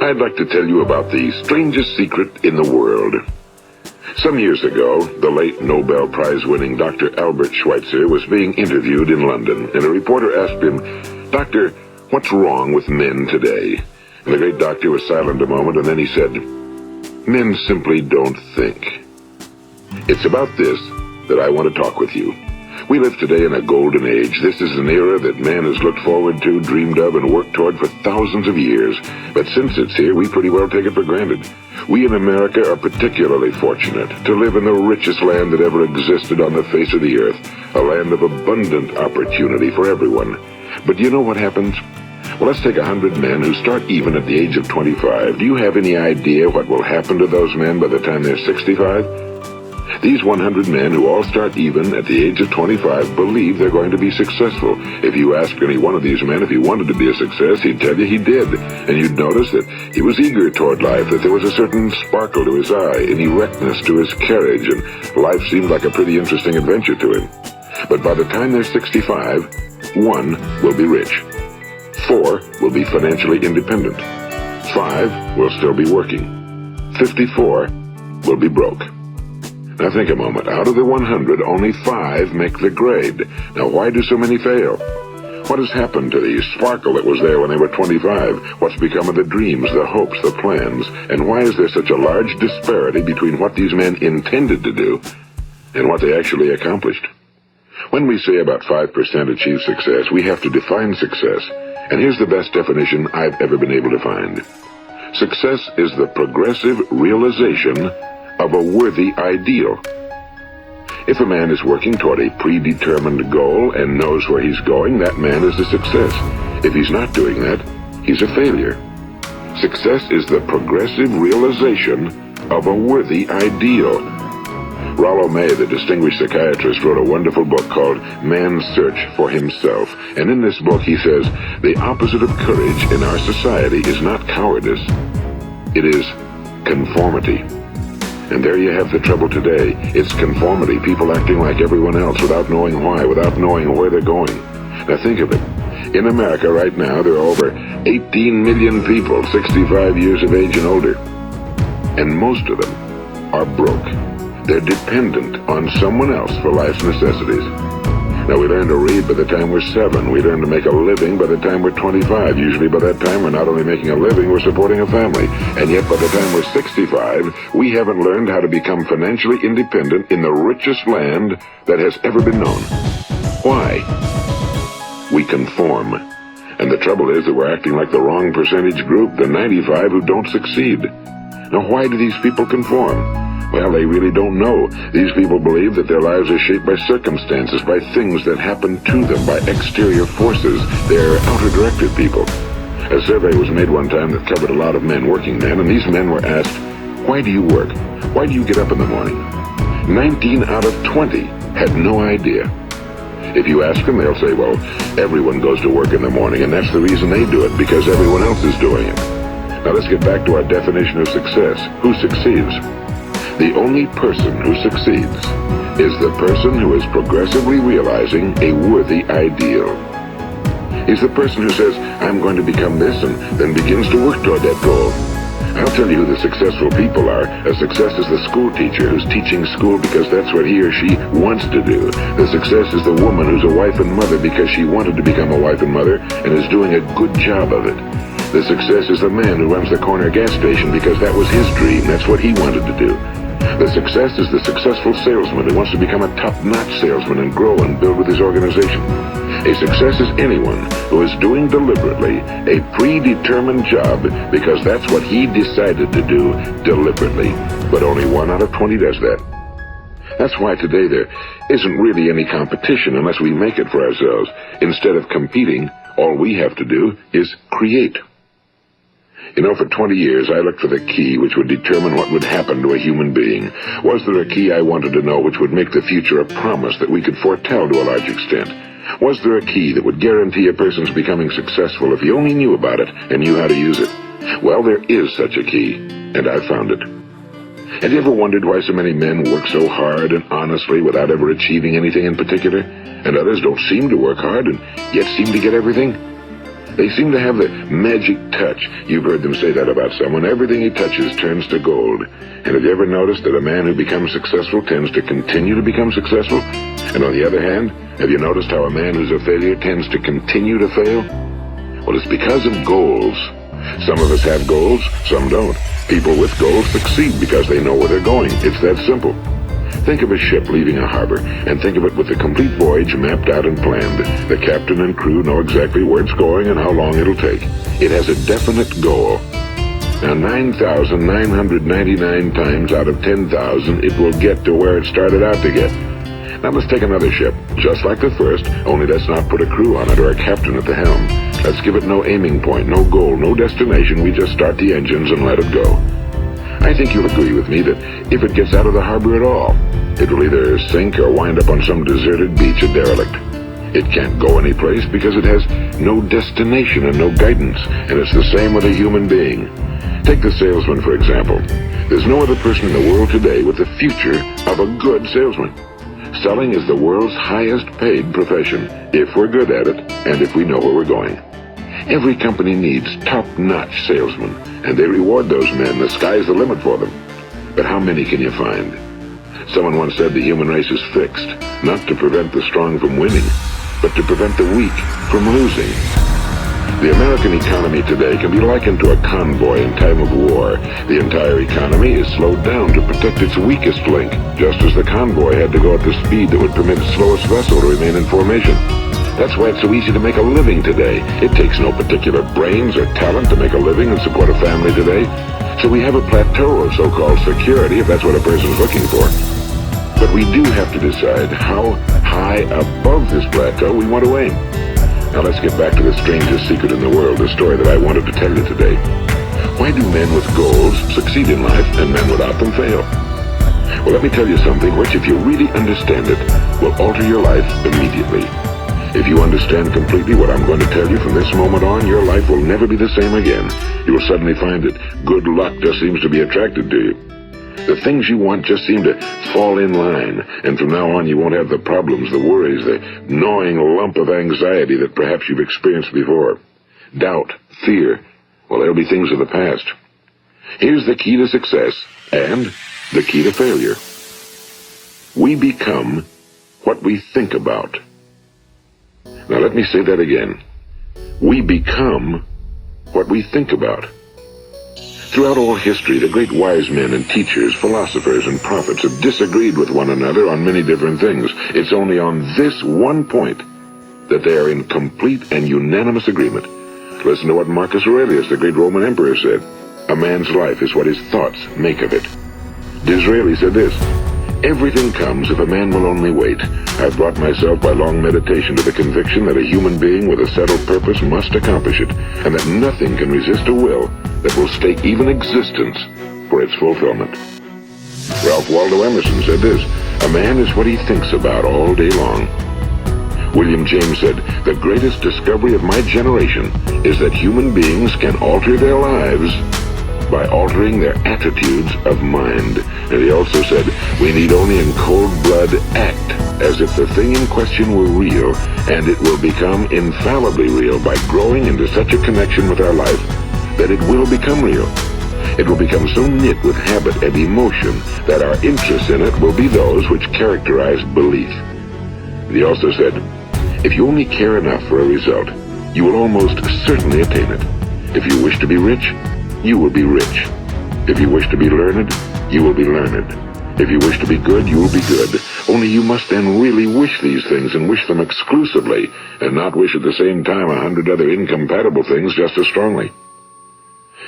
I'd like to tell you about the strangest secret in the world. Some years ago, the late Nobel Prize-winning Dr. Albert Schweitzer was being interviewed in London, and a reporter asked him, "Doctor, what's wrong with men today?" And the great doctor was silent a moment, and then he said, "Men simply don't think." It's about this that I want to talk with you. We live today in a golden age. This is an era that man has looked forward to, dreamed of, and worked toward for thousands of years. But since it's here, we pretty well take it for granted. We in America are particularly fortunate to live in the richest land that ever existed on the face of the earth, a land of abundant opportunity for everyone. But do you know what happens? Well, let's take 100 men who start even at the age of 25. Do you have any idea what will happen to those men by the time they're 65? These 100 men who all start even at the age of 25 believe they're going to be successful. If you asked any one of these men if he wanted to be a success, he'd tell you he did. And you'd notice that he was eager toward life, that there was a certain sparkle to his eye, an erectness to his carriage, and life seemed like a pretty interesting adventure to him. But by the time they're 65, 1 will be rich. 4 will be financially independent. 5 will still be working. 54 will be broke. Now think a moment. Out of the 100, only 5 make the grade. Now why do so many fail? What has happened to the sparkle that was there when they were 25? What's become of the dreams, the hopes, the plans? And why is there such a large disparity between what these men intended to do and what they actually accomplished? When we say about 5% achieve success, we have to define success. And here's the best definition I've ever been able to find. Success is the progressive realization of a worthy ideal. If a man is working toward a predetermined goal and knows where he's going, that man is a success. If he's not doing that, he's a failure. Success is the progressive realization of a worthy ideal. Rollo May, the distinguished psychiatrist, wrote a wonderful book called Man's Search for Himself. And in this book he says, the opposite of courage in our society is not cowardice. It is conformity. And there you have the trouble today. It's conformity, people acting like everyone else without knowing why, without knowing where they're going. Now think of it. In America right now, there are over 18 million people 65 years of age and older. And most of them are broke. They're dependent on someone else for life's necessities. Now, we learn to read by the time we're 7. We learn to make a living by the time we're 25. Usually by that time, we're not only making a living, we're supporting a family. And yet by the time we're 65, we haven't learned how to become financially independent in the richest land that has ever been known. Why? We conform. And the trouble is that we're acting like the wrong percentage group, the 95 who don't succeed. Now, why do these people conform? Well, they really don't know. These people believe that their lives are shaped by circumstances, by things that happen to them, by exterior forces. They're outer-directed people. A survey was made one time that covered a lot of men, working men, and these men were asked, "Why do you work? Why do you get up in the morning?" 19 out of 20 had no idea. If you ask them, they'll say, well, everyone goes to work in the morning, and that's the reason they do it, because everyone else is doing it. Now let's get back to our definition of success. Who succeeds? The only person who succeeds is the person who is progressively realizing a worthy ideal. He's the person who says, I'm going to become this, and then begins to work toward that goal. I'll tell you who the successful people are. A success is the school teacher who's teaching school because that's what he or she wants to do. The success is the woman who's a wife and mother because she wanted to become a wife and mother and is doing a good job of it. The success is the man who runs the corner gas station because that was his dream. That's what he wanted to do. The success is the successful salesman who wants to become a top-notch salesman and grow and build with his organization. A success is anyone who is doing deliberately a predetermined job because that's what he decided to do deliberately. But only 1 out of 20 does that. That's why today there isn't really any competition unless we make it for ourselves. Instead of competing, all we have to do is create. You know, for 20 years, I looked for the key which would determine what would happen to a human being. Was there a key I wanted to know which would make the future a promise that we could foretell to a large extent? Was there a key that would guarantee a person's becoming successful if he only knew about it and knew how to use it? Well, there is such a key, and I found it. Have you ever wondered why so many men work so hard and honestly without ever achieving anything in particular, and others don't seem to work hard and yet seem to get everything? They seem to have the magic touch. You've heard them say that about someone. Everything he touches turns to gold. And have you ever noticed that a man who becomes successful tends to continue to become successful? And on the other hand, have you noticed how a man who's a failure tends to continue to fail? Well, it's because of goals. Some of us have goals, some don't. People with goals succeed because they know where they're going. It's that simple. Think of a ship leaving a harbor, and think of it with the complete voyage mapped out and planned. The captain and crew know exactly where it's going and how long it'll take. It has a definite goal. Now, 9,999 times out of 10,000, it will get to where it started out to get. Now, let's take another ship, just like the first, only let's not put a crew on it or a captain at the helm. Let's give it no aiming point, no goal, no destination. We just start the engines and let it go. I think you'll agree with me that if it gets out of the harbor at all, it will either sink or wind up on some deserted beach, a derelict. It can't go anyplace because it has no destination and no guidance, and it's the same with a human being. Take the salesman, for example. There's no other person in the world today with the future of a good salesman. Selling is the world's highest paid profession, if we're good at it, and if we know where we're going. Every company needs top-notch salesmen, and they reward those men. The sky's the limit for them. But how many can you find? Someone once said the human race is fixed, not to prevent the strong from winning, but to prevent the weak from losing. The American economy today can be likened to a convoy in time of war. The entire economy is slowed down to protect its weakest link, just as the convoy had to go at the speed that would permit its slowest vessel to remain in formation. That's why it's so easy to make a living today. It takes no particular brains or talent to make a living and support a family today. So we have a plateau of so-called security, if that's what a person's looking for. But we do have to decide how high above this plateau we want to aim. Now let's get back to the strangest secret in the world, the story that I wanted to tell you today. Why do men with goals succeed in life and men without them fail? Well, let me tell you something which, if you really understand it, will alter your life immediately. If you understand completely what I'm going to tell you from this moment on, your life will never be the same again. You will suddenly find that good luck just seems to be attracted to you. The things you want just seem to fall in line, and from now on you won't have the problems, the worries, the gnawing lump of anxiety that perhaps you've experienced before. Doubt, fear, well, they'll be things of the past. Here's the key to success and the key to failure. We become what we think about. Now let me say that again. We become what we think about. Throughout all history, the great wise men and teachers, philosophers and prophets have disagreed with one another on many different things. It's only on this one point that they are in complete and unanimous agreement. Listen to what Marcus Aurelius, the great Roman emperor, said. A man's life is what his thoughts make of it. Disraeli said this. Everything comes if a man will only wait. I've brought myself by long meditation to the conviction that a human being with a settled purpose must accomplish it, and that nothing can resist a will that will stake even existence for its fulfillment. Ralph Waldo Emerson said this, a man is what he thinks about all day long. William James said, the greatest discovery of my generation is that human beings can alter their lives by altering their attitudes of mind. And he also said, we need only in cold blood act as if the thing in question were real, and it will become infallibly real by growing into such a connection with our life that it will become real. It will become so knit with habit and emotion that our interest in it will be those which characterize belief. And he also said, if you only care enough for a result, you will almost certainly attain it. If you wish to be rich, you will be rich. If you wish to be learned, you will be learned. If you wish to be good, you will be good. Only you must then really wish these things and wish them exclusively, and not wish at the same time 100 other incompatible things just as strongly.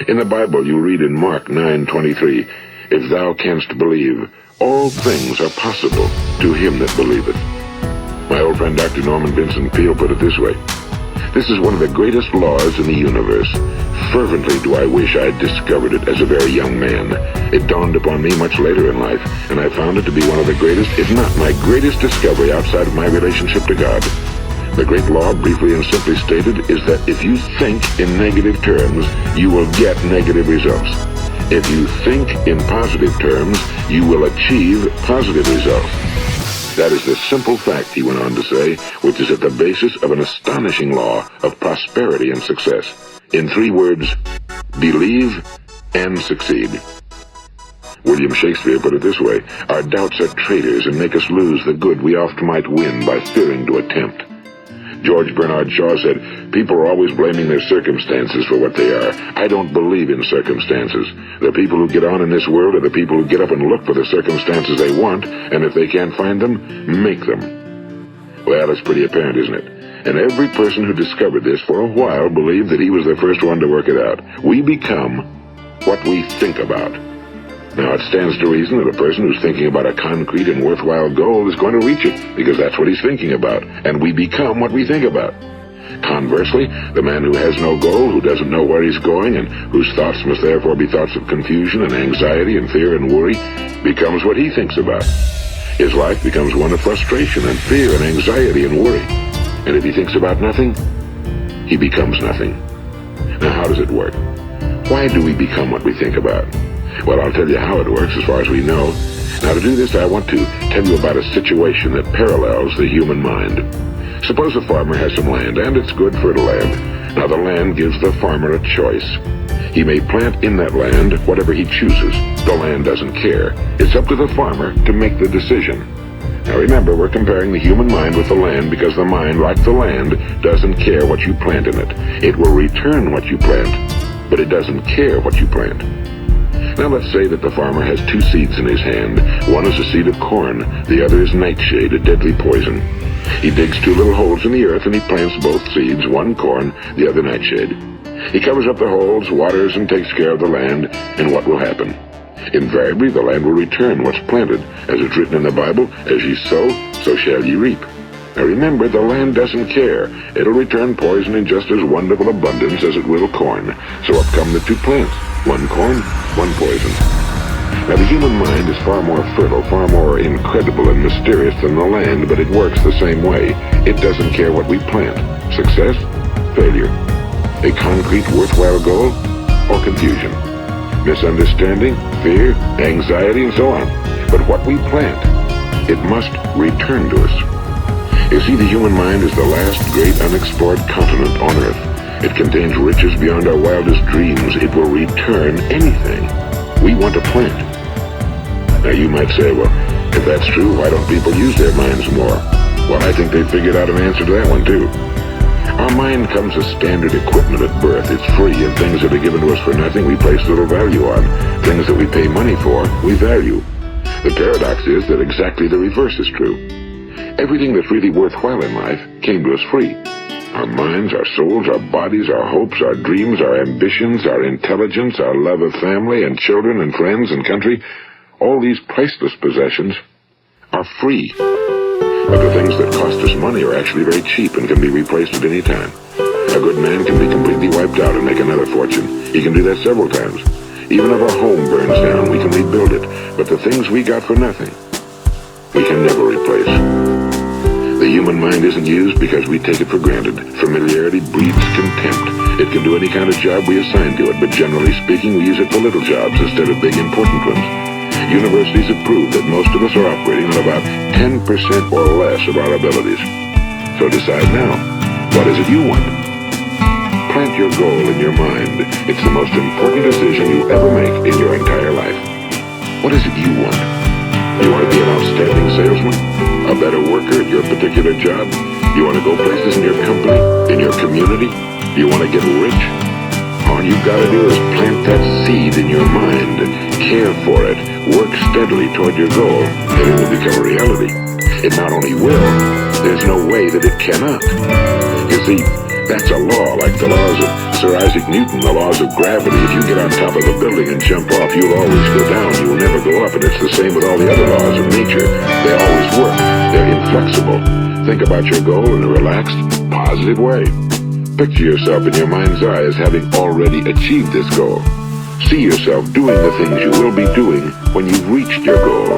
In the Bible, you read in Mark 9:23, if thou canst believe, all things are possible to him that believeth. My old friend Dr. Norman Vincent Peale put it this way, this is one of the greatest laws in the universe. Fervently do I wish I had discovered it as a very young man. It dawned upon me much later in life, and I found it to be one of the greatest, if not my greatest discovery outside of my relationship to God. The great law, briefly and simply stated, is that if you think in negative terms, you will get negative results. If you think in positive terms, you will achieve positive results. That is the simple fact, he went on to say, which is at the basis of an astonishing law of prosperity and success. In 3 words, believe and succeed. William Shakespeare put it this way: our doubts are traitors and make us lose the good we oft might win by fearing to attempt. George Bernard Shaw said, people are always blaming their circumstances for what they are. I don't believe in circumstances. The people who get on in this world are the people who get up and look for the circumstances they want, and if they can't find them, make them. Well, it's pretty apparent, isn't it? And every person who discovered this for a while believed that he was the first one to work it out. We become what we think about. Now, it stands to reason that a person who's thinking about a concrete and worthwhile goal is going to reach it, because that's what he's thinking about, and we become what we think about. Conversely, the man who has no goal, who doesn't know where he's going, and whose thoughts must therefore be thoughts of confusion and anxiety and fear and worry, becomes what he thinks about. His life becomes one of frustration and fear and anxiety and worry. And if he thinks about nothing, he becomes nothing. Now, how does it work? Why do we become what we think about? Well, I'll tell you how it works as far as we know. Now, to do this, I want to tell you about a situation that parallels the human mind. Suppose a farmer has some land, and it's good fertile land. Now, the land gives the farmer a choice. He may plant in that land whatever he chooses. The land doesn't care. It's up to the farmer to make the decision. Now, remember, we're comparing the human mind with the land because the mind, like the land, doesn't care what you plant in it. It will return what you plant, but it doesn't care what you plant. Now let's say that the farmer has 2 seeds in his hand. One is a seed of corn, the other is nightshade, a deadly poison. He digs 2 little holes in the earth and he plants both seeds, one corn, the other nightshade. He covers up the holes, waters, and takes care of the land, and what will happen? Invariably, the land will return what's planted. As it's written in the Bible, as ye sow, so shall ye reap. Now remember, the land doesn't care. It'll return poison in just as wonderful abundance as it will corn. So up come the 2 plants. One corn, one poison. Now the human mind is far more fertile, far more incredible and mysterious than the land, but it works the same way. It doesn't care what we plant. Success, failure. A concrete, worthwhile goal, or confusion. Misunderstanding, fear, anxiety, and so on. But what we plant, it must return to us. You see, the human mind is the last great unexplored continent on Earth. It contains riches beyond our wildest dreams. It will return anything we want to plant. Now you might say, well, if that's true, why don't people use their minds more? Well, I think they figured out an answer to that one too. Our mind comes as standard equipment at birth. It's free, and things that are given to us for nothing we place little value on. Things that we pay money for, we value. The paradox is that exactly the reverse is true. Everything that's really worthwhile in life came to us free. Our minds, our souls, our bodies, our hopes, our dreams, our ambitions, our intelligence, our love of family and children and friends and country, all these priceless possessions are free. But the things that cost us money are actually very cheap and can be replaced at any time. A good man can be completely wiped out and make another fortune. He can do that several times. Even if our home burns down, we can rebuild it. But the things we got for nothing, we can never replace. The human mind isn't used because we take it for granted. Familiarity breeds contempt. It can do any kind of job we assign to it, but generally speaking, we use it for little jobs instead of big, important ones. Universities have proved that most of us are operating on about 10% or less of our abilities. So decide now, what is it you want? Plant your goal in your mind. It's the most important decision you ever make in your entire life. What is it you want? You want to be an outstanding salesman? A better worker at your particular job? You want to go places in your company? In your community? You want to get rich? All you've got to do is plant that seed in your mind, care for it, work steadily toward your goal, and it will become a reality. It not only will, there's no way that it cannot. You see, that's a law, like the laws of Sir Isaac Newton, the laws of gravity. If you get on top of a building and jump off, you'll always go down. You will never go up, and it's the same with all the other laws of nature. They always work. They're inflexible. Think about your goal in a relaxed, positive way. Picture yourself in your mind's eye as having already achieved this goal. See yourself doing the things you will be doing when you've reached your goal.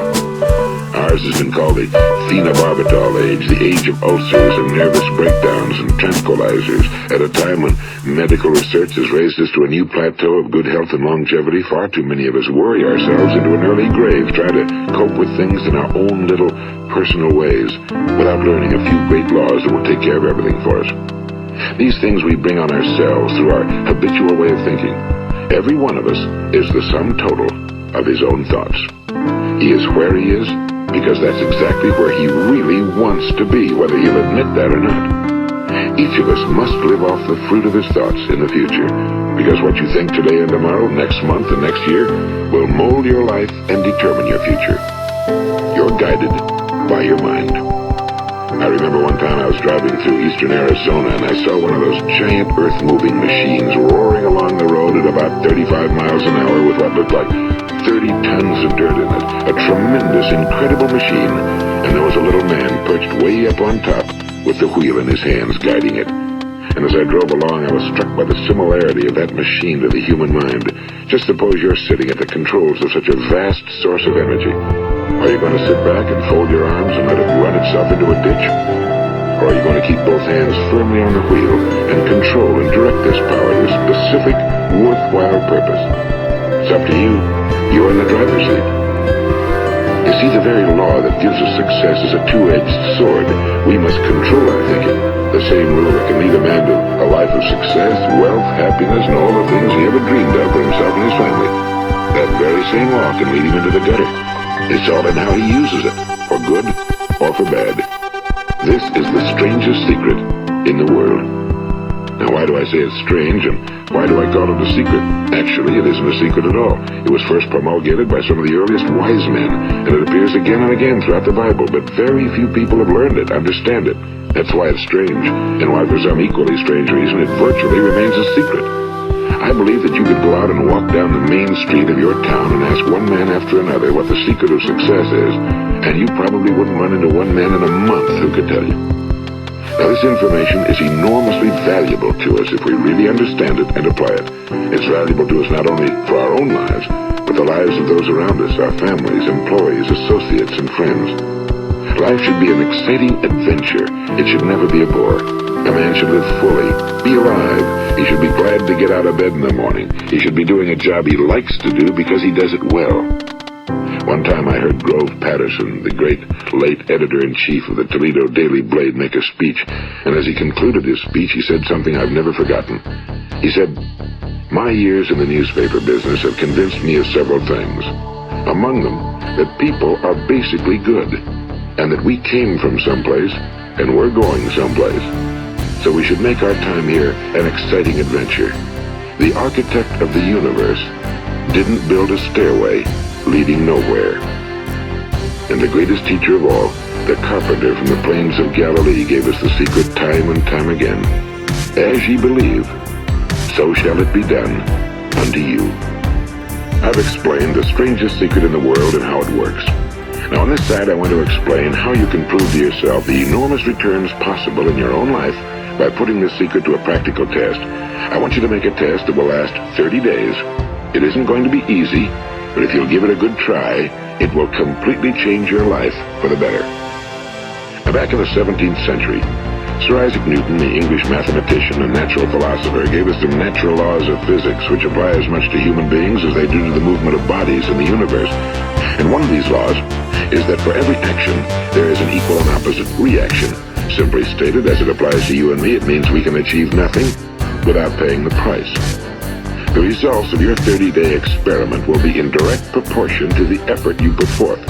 Ours has been called the phenobarbital age, the age of ulcers and nervous breakdowns and tranquilizers, at a time when medical research has raised us to a new plateau of good health and longevity. Far too many of us worry ourselves into an early grave, trying to cope with things in our own little personal ways, without learning a few great laws that will take care of everything for us. These things we bring on ourselves through our habitual way of thinking. Every one of us is the sum total of his own thoughts. He is where he is because that's exactly where he really wants to be, whether he'll admit that or not. Each of us must live off the fruit of his thoughts in the future, because what you think today and tomorrow, next month and next year, will mold your life and determine your future. You're guided by your mind. I remember one time I was driving through eastern Arizona and I saw one of those giant earth-moving machines roaring along the road at about 35 miles an hour with what looked like 30 tons of dirt in it. A tremendous, incredible machine, and there was a little man perched way up on top with the wheel in his hands guiding it. And as I drove along, I was struck by the similarity of that machine to the human mind. Just suppose you're sitting at the controls of such a vast source of energy. Are you going to sit back and fold your arms and let it run itself into a ditch? Or are you going to keep both hands firmly on the wheel and control and direct this power to a specific, worthwhile purpose? It's up to you. You're in the driver's seat. You see, the very law that gives us success is a two-edged sword. We must control our thinking. The same rule that can lead a man to a life of success, wealth, happiness, and all the things he ever dreamed of for himself and his family. That very same law can lead him into the gutter. It's all in how he uses it, for good or for bad. This is the strangest secret in the world. Now, why do I say it's strange, and why do I call it a secret? Actually, it isn't a secret at all. It was first promulgated by some of the earliest wise men, and it appears again and again throughout the Bible, but very few people have learned it, understand it. That's why it's strange, and why for some equally strange reason it virtually remains a secret. I believe that you could go out and walk down the main street of your town and ask one man after another what the secret of success is, and you probably wouldn't run into one man in a month who could tell you. Now, this information is enormously valuable to us if we really understand it and apply it. It's valuable to us not only for our own lives, but the lives of those around us, our families, employees, associates, and friends. Life should be an exciting adventure. It should never be a bore. A man should live fully, be alive. He should be glad to get out of bed in the morning. He should be doing a job he likes to do because he does it well. One time I heard Grove Patterson, the great late editor-in-chief of the Toledo Daily Blade, make a speech, and as he concluded his speech, he said something I've never forgotten. He said, "My years in the newspaper business have convinced me of several things. Among them, that people are basically good, and that we came from someplace, and we're going someplace. So we should make our time here an exciting adventure. The architect of the universe didn't build a stairway leading nowhere. And the greatest teacher of all, the carpenter from the plains of Galilee, gave us the secret time and time again. As ye believe, so shall it be done unto you." I've explained the strangest secret in the world and how it works. Now on this side I want to explain how you can prove to yourself the enormous returns possible in your own life by putting this secret to a practical test. I want you to make a test that will last 30 days. It isn't going to be easy, but if you'll give it a good try, it will completely change your life for the better. Now, back in the 17th century, Sir Isaac Newton, the English mathematician and natural philosopher, gave us some natural laws of physics which apply as much to human beings as they do to the movement of bodies in the universe. And one of these laws is that for every action, there is an equal and opposite reaction. Simply stated, as it applies to you and me, it means we can achieve nothing without paying the price. The results of your 30-day experiment will be in direct proportion to the effort you put forth.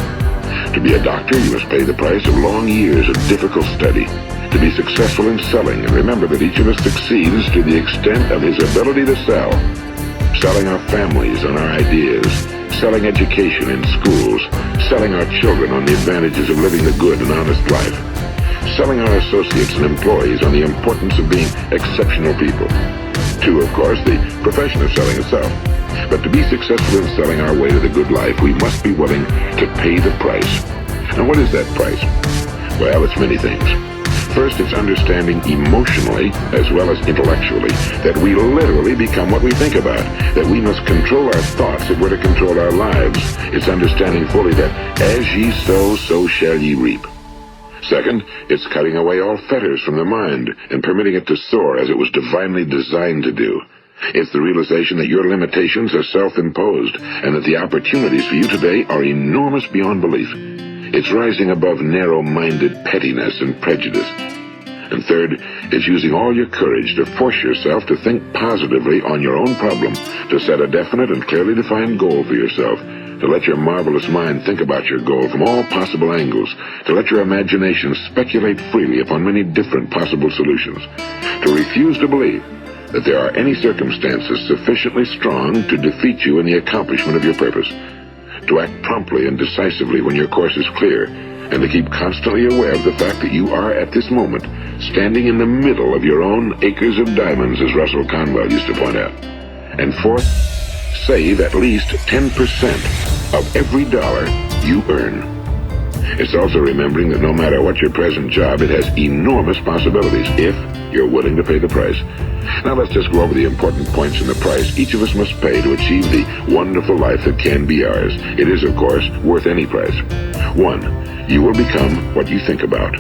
To be a doctor, you must pay the price of long years of difficult study. To be successful in selling, and remember that each of us succeeds to the extent of his ability to sell. Selling our families on our ideas, selling education in schools, selling our children on the advantages of living a good and honest life, selling our associates and employees on the importance of being exceptional people. To, of course, the profession of selling itself. But to be successful in selling our way to the good life, we must be willing to pay the price. Now, what is that price? Well, it's many things. First, it's understanding emotionally as well as intellectually that we literally become what we think about, that we must control our thoughts if we're to control our lives. It's understanding fully that as ye sow, so shall ye reap. Second, it's cutting away all fetters from the mind and permitting it to soar as it was divinely designed to do. It's the realization that your limitations are self-imposed and that the opportunities for you today are enormous beyond belief. It's rising above narrow-minded pettiness and prejudice. And third, it's using all your courage to force yourself to think positively on your own problem, to set a definite and clearly defined goal for yourself, to let your marvelous mind think about your goal from all possible angles, to let your imagination speculate freely upon many different possible solutions, to refuse to believe that there are any circumstances sufficiently strong to defeat you in the accomplishment of your purpose, to act promptly and decisively when your course is clear, and to keep constantly aware of the fact that you are at this moment standing in the middle of your own acres of diamonds, as Russell Conwell used to point out. And fourth, save at least 10% of every dollar you earn. It's also remembering that no matter what your present job, it has enormous possibilities if you're willing to pay the price. Now let's just go over the important points in the price each of us must pay to achieve the wonderful life that can be ours. It is, of course, worth any price. 1, you will become what you think about.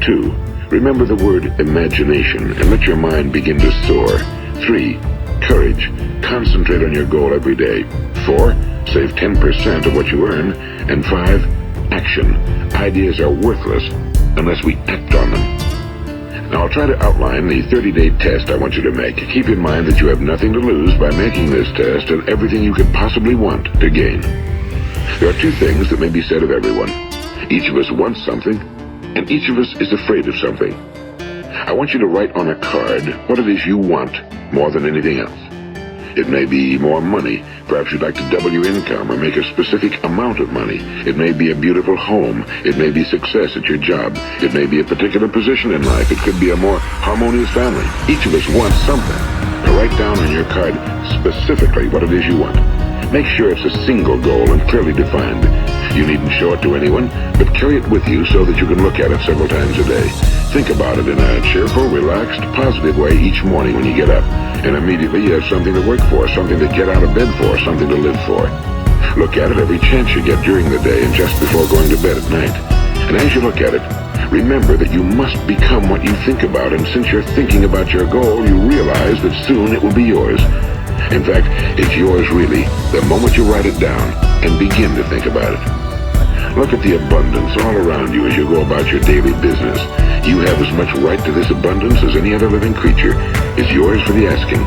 2, remember the word imagination and let your mind begin to soar. 3, courage. Concentrate on your goal every day. 4, save 10% of what you earn. And 5, action. Ideas are worthless unless we act on them. Now I'll try to outline the 30-day test I want you to make. Keep in mind that you have nothing to lose by making this test and everything you could possibly want to gain. There are 2 things that may be said of everyone. Each of us wants something, and each of us is afraid of something. I want you to write on a card what it is you want more than anything else. It may be more money. Perhaps you'd like to double your income or make a specific amount of money. It may be a beautiful home. It may be success at your job. It may be a particular position in life. It could be a more harmonious family. Each of us wants something. Now write down on your card specifically what it is you want. Make sure it's a single goal and clearly defined. You needn't show it to anyone, but carry it with you so that you can look at it several times a day. Think about it in a cheerful, relaxed, positive way each morning when you get up. And immediately you have something to work for, something to get out of bed for, something to live for. Look at it every chance you get during the day and just before going to bed at night. And as you look at it, remember that you must become what you think about, and since you're thinking about your goal, you realize that soon it will be yours. In fact, it's yours really the moment you write it down and begin to think about it. Look at the abundance all around you as you go about your daily business. You have as much right to this abundance as any other living creature. It's yours for the asking.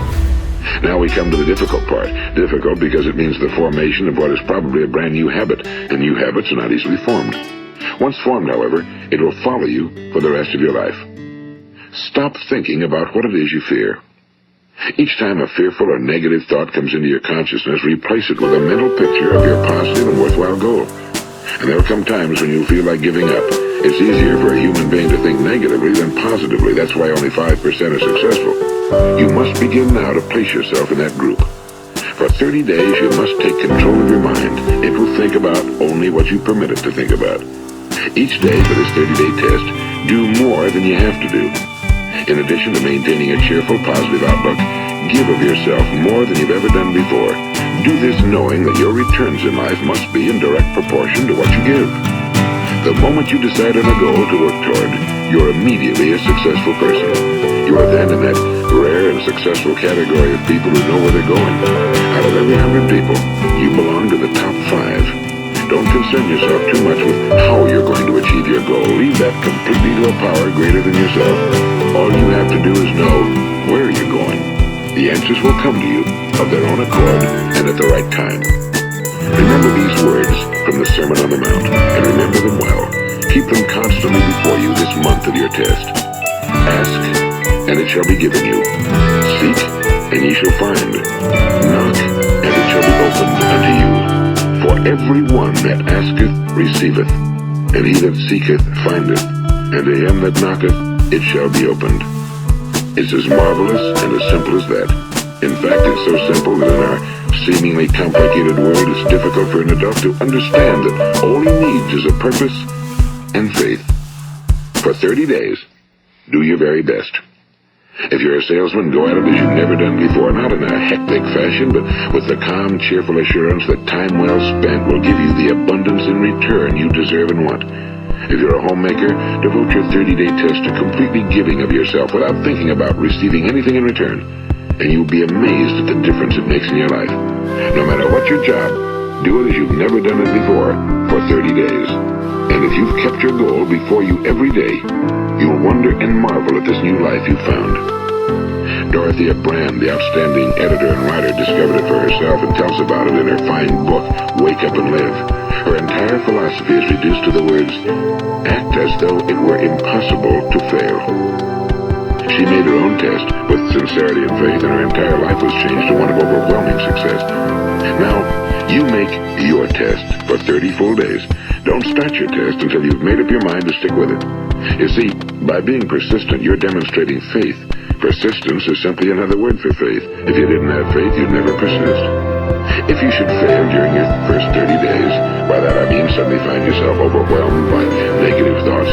Now we come to the difficult part. Difficult because it means the formation of what is probably a brand new habit, and new habits are not easily formed. Once formed, however, it will follow you for the rest of your life. Stop thinking about what it is you fear. Each time a fearful or negative thought comes into your consciousness, replace it with a mental picture of your positive and worthwhile goal. And there will come times when you'll feel like giving up. It's easier for a human being to think negatively than positively. That's why only 5% are successful. You must begin now to place yourself in that group. For 30 days, you must take control of your mind. It will think about only what you permit it to think about. Each day for this 30-day test, do more than you have to do. In addition to maintaining a cheerful, positive outlook, give of yourself more than you've ever done before. Do this knowing that your returns in life must be in direct proportion to what you give. The moment you decide on a goal to work toward, you're immediately a successful person. You are then in that rare and successful category of people who know where they're going. Out of every 100 people, you belong to the top 5. Don't concern yourself too much with how you're going to achieve your goal. Leave that completely to a power greater than yourself. All you have to do is know where you're going. The answers will come to you of their own accord and at the right time. Remember these words from the Sermon on the Mount, and remember them well. Keep them constantly before you this month of your test. Ask, and it shall be given you. Seek, and ye shall find. Knock, and it shall be opened unto you. For every one that asketh receiveth, and he that seeketh findeth, and to him that knocketh it shall be opened. It's as marvelous and as simple as that. In fact, it's so simple that in our seemingly complicated world, it's difficult for an adult to understand that all he needs is a purpose and faith. For 30 days, Do your very best. If you're a salesman, go at it as you've never done before, not in a hectic fashion, but with the calm, cheerful assurance that time well spent will give you the abundance in return you deserve and want. If you're a homemaker, devote your 30-day test to completely giving of yourself without thinking about receiving anything in return, and you'll be amazed at the difference it makes in your life. No matter what your job, do it as you've never done it before for 30 days. And if you've kept your goal before you every day, you'll wonder and marvel at this new life you've found. Dorothea Brand, the outstanding editor and writer, discovered it for herself and tells about it in her fine book, Wake Up and Live. Her entire philosophy is reduced to the words, act as though it were impossible to fail. She made her own test with sincerity and faith, and her entire life was changed to one of overwhelming success. Now, you make your test for 30 full days. Don't start your test until you've made up your mind to stick with it. You see, by being persistent, you're demonstrating faith. Persistence is simply another word for faith. If you didn't have faith, you'd never persist. If you should fail during your first 30 days, by that I mean suddenly find yourself overwhelmed by negative thoughts,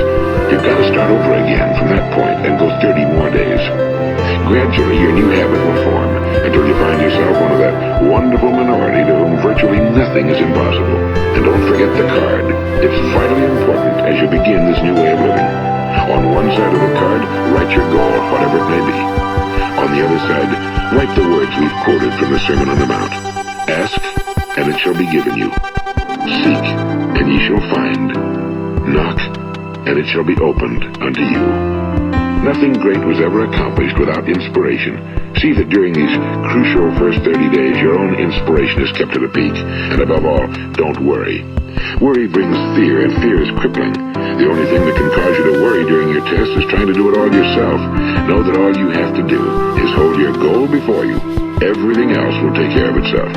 you've got to start over again from that point and go 30 more days. Gradually, your new habit will form until you find yourself one of that wonderful minority to whom virtually nothing is impossible. And don't forget the card. It's vitally important as you begin this new way of living. On one side of the card, write your goal, whatever it may be. On the other side, write the words we've quoted from the Sermon on the Mount. Ask, and it shall be given you. Seek, and ye shall find. Knock, and it shall be opened unto you. Nothing great was ever accomplished without inspiration. See that during these crucial first 30 days, your own inspiration is kept at a peak. And above all, don't worry. Worry brings fear, and fear is crippling. The only thing that can cause you to worry during your test is trying to do it all yourself. Know that all you have to do is hold your goal before you. Everything else will take care of itself.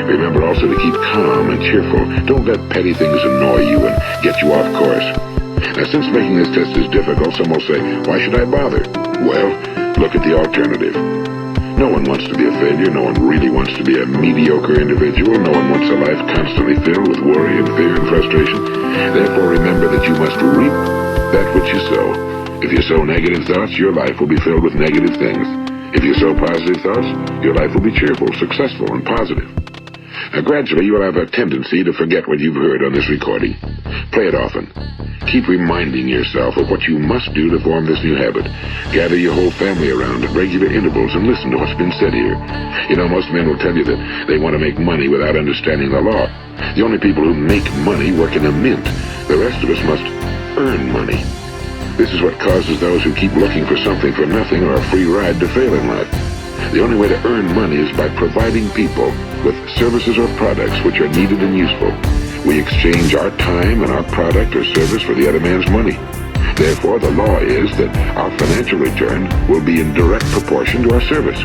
Remember also to keep calm and cheerful. Don't let petty things annoy you and get you off course. Now, since making this test is difficult, some will say, why should I bother? Well, look at the alternative. No one wants to be a failure. No one really wants to be a mediocre individual. No one wants a life constantly filled with worry and fear and frustration. Therefore, remember that you must reap that which you sow. If you sow negative thoughts, your life will be filled with negative things. If you sow positive thoughts, your life will be cheerful, successful, and positive. Now, gradually, you will have a tendency to forget what you've heard on this recording. Play it often. Keep reminding yourself of what you must do to form this new habit. Gather your whole family around at regular intervals and listen to what's been said here. You know, most men will tell you that they want to make money without understanding the law. The only people who make money work in a mint. The rest of us must earn money. This is what causes those who keep looking for something for nothing or a free ride to fail in life. The only way to earn money is by providing people with services or products which are needed and useful. We exchange our time and our product or service for the other man's money. Therefore, the law is that our financial return will be in direct proportion to our service.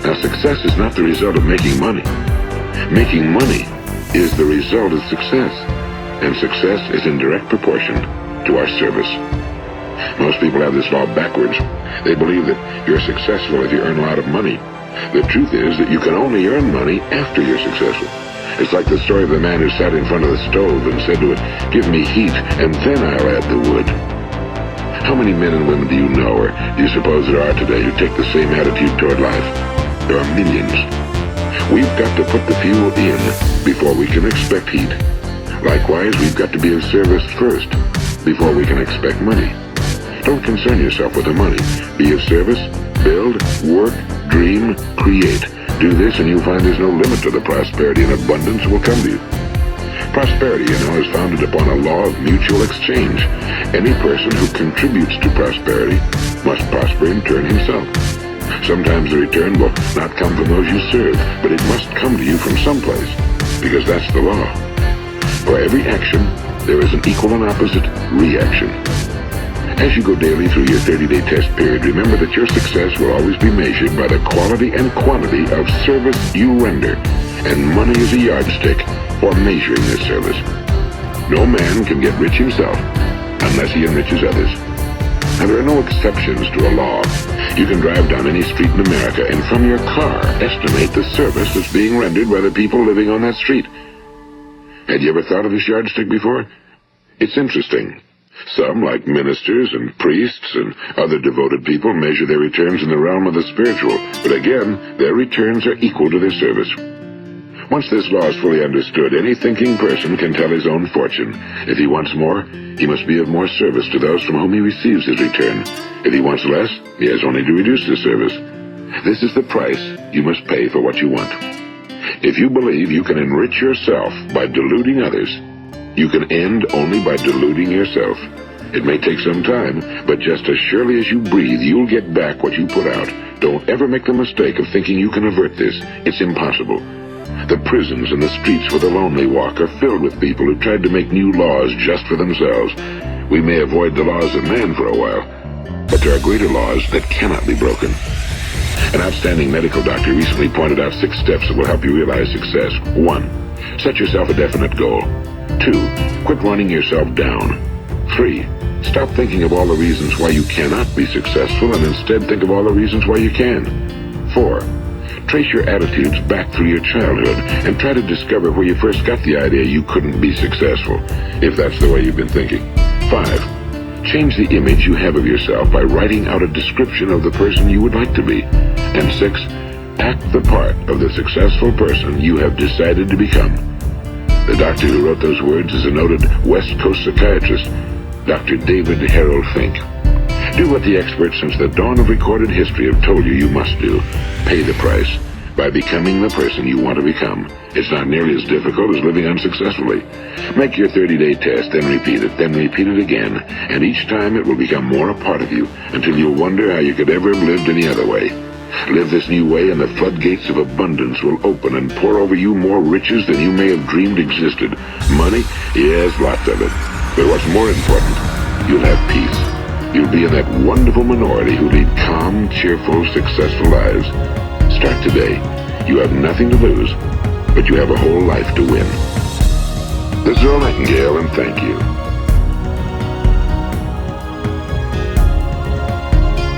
Now, success is not the result of making money. Making money is the result of success, and success is in direct proportion to our service. Most people have this law backwards. They believe that you're successful if you earn a lot of money. The truth is that you can only earn money after you're successful. It's like the story of the man who sat in front of the stove and said to it, give me heat, and then I'll add the wood. How many men and women do you know, or do you suppose there are today, who take the same attitude toward life? There are millions. We've got to put the fuel in before we can expect heat. Likewise, we've got to be of service first before we can expect money. Don't concern yourself with the money. Be of service, build, work, dream, create. Do this and you'll find there's no limit to the prosperity and abundance that will come to you. Prosperity, you know, is founded upon a law of mutual exchange. Any person who contributes to prosperity must prosper in turn himself. Sometimes the return will not come from those you serve, but it must come to you from someplace, because that's the law. For every action, there is an equal and opposite reaction. As you go daily through your 30-day test period, remember that your success will always be measured by the quality and quantity of service you render, and money is a yardstick for measuring this service. No man can get rich himself unless he enriches others. Now, there are no exceptions to a law. You can drive down any street in America and from your car estimate the service that's being rendered by the people living on that street. Had you ever thought of this yardstick before? It's interesting. Some, like ministers and priests and other devoted people, measure their returns in the realm of the spiritual, but again, their returns are equal to their service. Once this law is fully understood, any thinking person can tell his own fortune. If he wants more, he must be of more service to those from whom he receives his return. If he wants less, he has only to reduce his service. This is the price you must pay for what you want. If you believe you can enrich yourself by deluding others, you can end only by deluding yourself. It may take some time, but just as surely as you breathe, you'll get back what you put out. Don't ever make the mistake of thinking you can avert this. It's impossible. The prisons and the streets where the lonely walk are filled with people who tried to make new laws just for themselves. We may avoid the laws of man for a while, but there are greater laws that cannot be broken. An outstanding medical doctor recently pointed out 6 steps that will help you realize success. 1. Set yourself a definite goal. 2. Quit running yourself down. 3. Stop thinking of all the reasons why you cannot be successful and instead think of all the reasons why you can. 4. Trace your attitudes back through your childhood and try to discover where you first got the idea you couldn't be successful, if that's the way you've been thinking. 5. Change the image you have of yourself by writing out a description of the person you would like to be. And 6. Act the part of the successful person you have decided to become. The doctor who wrote those words is a noted West Coast psychiatrist, Dr. David Harold Fink. Do what the experts since the dawn of recorded history have told you must do. Pay the price by becoming the person you want to become. It's not nearly as difficult as living unsuccessfully. Make your 30-day test, then repeat it again, and each time it will become more a part of you until you'll wonder how you could ever have lived any other way. Live this new way and the floodgates of abundance will open and pour over you more riches than you may have dreamed existed. Money? Yes, lots of it. But what's more important, you'll have peace. You'll be in that wonderful minority who lead calm, cheerful, successful lives. Start today. You have nothing to lose, but you have a whole life to win. This is Earl Nightingale, and thank you.